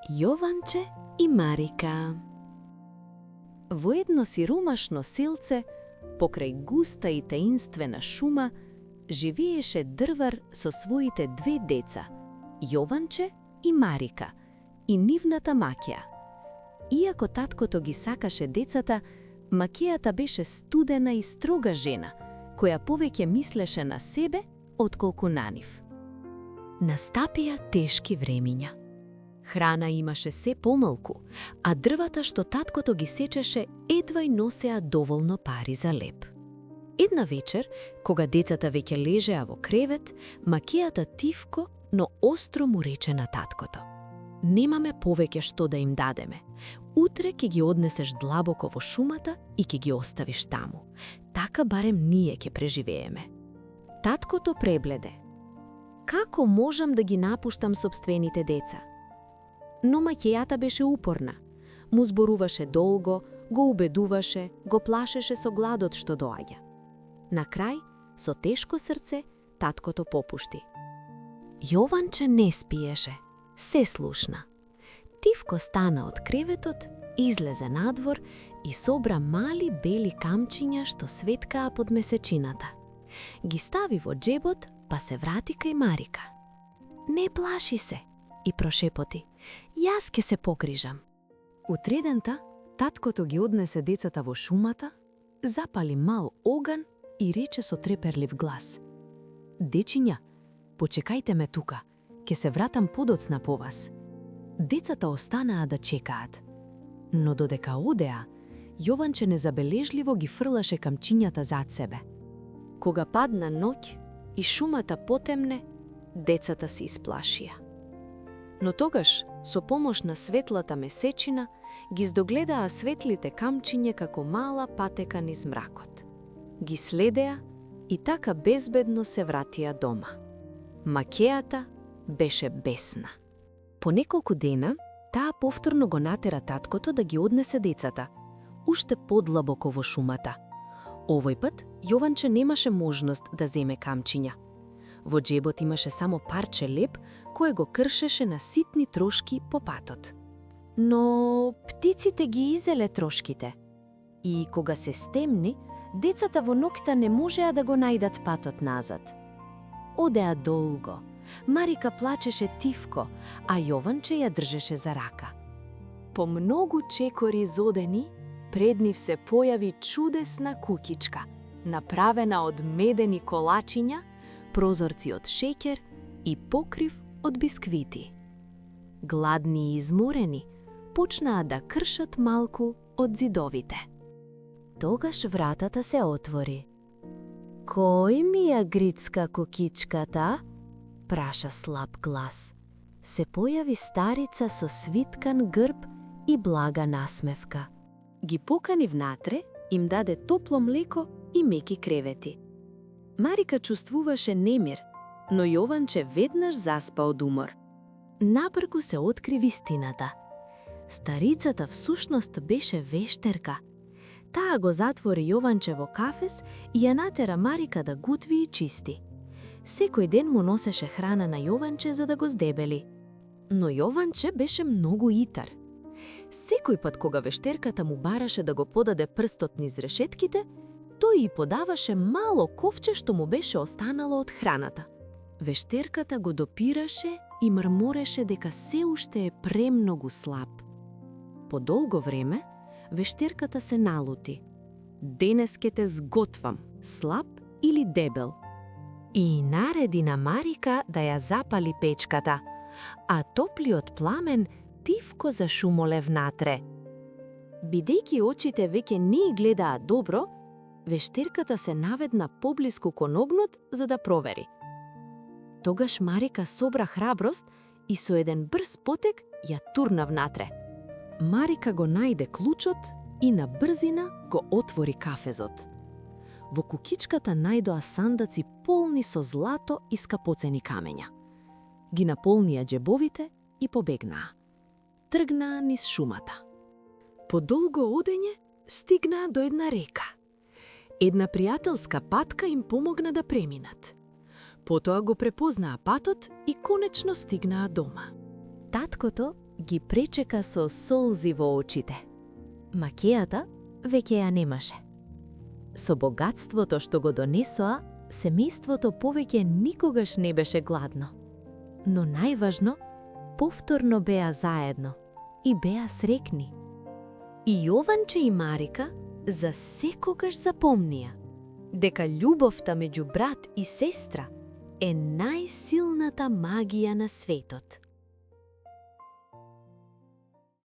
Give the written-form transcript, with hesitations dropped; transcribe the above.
Јованче и Марика. Во едно сиромашно селце, покрај густа и таинствена шума, живееше дрвар со своите две деца, Јованче и Марика, и нивната Макија. Иако таткото ги сакаше децата, Макијата беше студена и строга жена, која повеќе мислеше на себе отколку на нив. Настапија тешки времиња. Храна имаше се помалку, а дрвата што таткото ги сечеше едвај носеа доволно пари за леб. Една вечер, кога децата веќе лежеа во кревет, Макијата тивко, но остро му рече на таткото: "Немаме повеќе што да им дадеме. Утре ќе ги однесеш длабоко во шумата и ќе ги оставиш таму. Така барем ние ќе преживееме." Таткото пребледе. Како можам да ги напуштам сопствените деца? Но Макијата беше упорна. Му зборуваше долго, го убедуваше, го плашеше со гладот што доаѓа. На крај, со тешко срце, таткото попушти. Јованче не спиеше, се слушна. Тивко стана од креветот, излезе надвор и собра мали бели камчиња што светкаа под месечината. Ги стави во џебот, па се врати кај Марика. "Не плаши се", и прошепоти. "Јас ке се погрижам." Утредента, таткото ги однесе децата во шумата, запали мал оган и рече со треперлив глас: "Дечиња, почекајте ме тука, ке се вратам подоцна по вас." Децата останаа да чекаат. Но додека одеа, Јованче незабележливо ги фрлаше камчињата зад себе. Кога падна ноќ и шумата потемне, децата се исплашија. Но тогаш, со помош на светлата месечина, ги здогледаа светлите камчиња како мала патека низ мракот. Ги следеа и така безбедно се вратија дома. Макијата беше бесна. По неколку дена, таа повторно го натера таткото да ги однесе децата, уште подлабоко во шумата. Овој пат, Јованче немаше можност да земе камчиња. Во џебот имаше само парче леб, кое го кршеше на ситни трошки по патот. Но птиците ги изеле трошките. И кога се стемни, децата во ноќта не можеа да го најдат патот назад. Одеа долго. Марика плачеше тивко, а Јованче ја држеше за рака. По многу чекори зодени, пред нив се појави чудесна кукичка, направена од медени колачиња, прозорци од шеќер и покрив од бисквити. Гладни и изморени, почнаа да кршат малку од зидовите. Тогаш вратата се отвори. "Кој ми ја грицка кукичката?" праша слаб глас. Се појави старица со свиткан грб и блага насмевка. Ги покани внатре, им даде топло млеко и меки кревети. Марика чувствуваше немир, но Јованче веднаш заспа од умор. Напрку се откри вистината. Старицата всушност беше вештерка. Таа го затвори Јованче во кафес и ја натера Марика да готви и чисти. Секој ден му носеше храна на Јованче за да го здебели. Но Јованче беше многу итар. Секој пат кога вештерката му бараше да го подаде прстот низ решетките, тој и подаваше мало ковче што му беше останало од храната. Вештерката го допираше и мрмореше дека се уште е премногу слаб. По долго време, вештерката се налути. "Денес ке те сготвам, слаб или дебел." И нареди на Марика да ја запали печката, а топлиот пламен тивко зашумоле внатре. Бидејќи очите веќе не гледаа добро, вештерката се наведна поблиску кон огнот за да провери. Тогаш Марика собра храброст и со еден брз потек ја турна внатре. Марика го најде клучот и на брзина го отвори кафезот. Во кукичката најдоа сандаци полни со злато и скапоцени камења. Ги наполнија џебовите и побегнаа. Тргнаа низ шумата. По долго одење стигнаа до една река. Една пријателска патка им помогна да преминат. Потоа го препознаа патот и конечно стигнаа дома. Таткото ги пречека со солзи во очите. Макејата веќе ја немаше. Со богатството што го донесоа, семејството повеќе никогаш не беше гладно. Но најважно, повторно беа заедно и беа срекни. И Јованче и Марика за секогаш запомнија дека љубовта меѓу брат и сестра е најсилната магија на светот.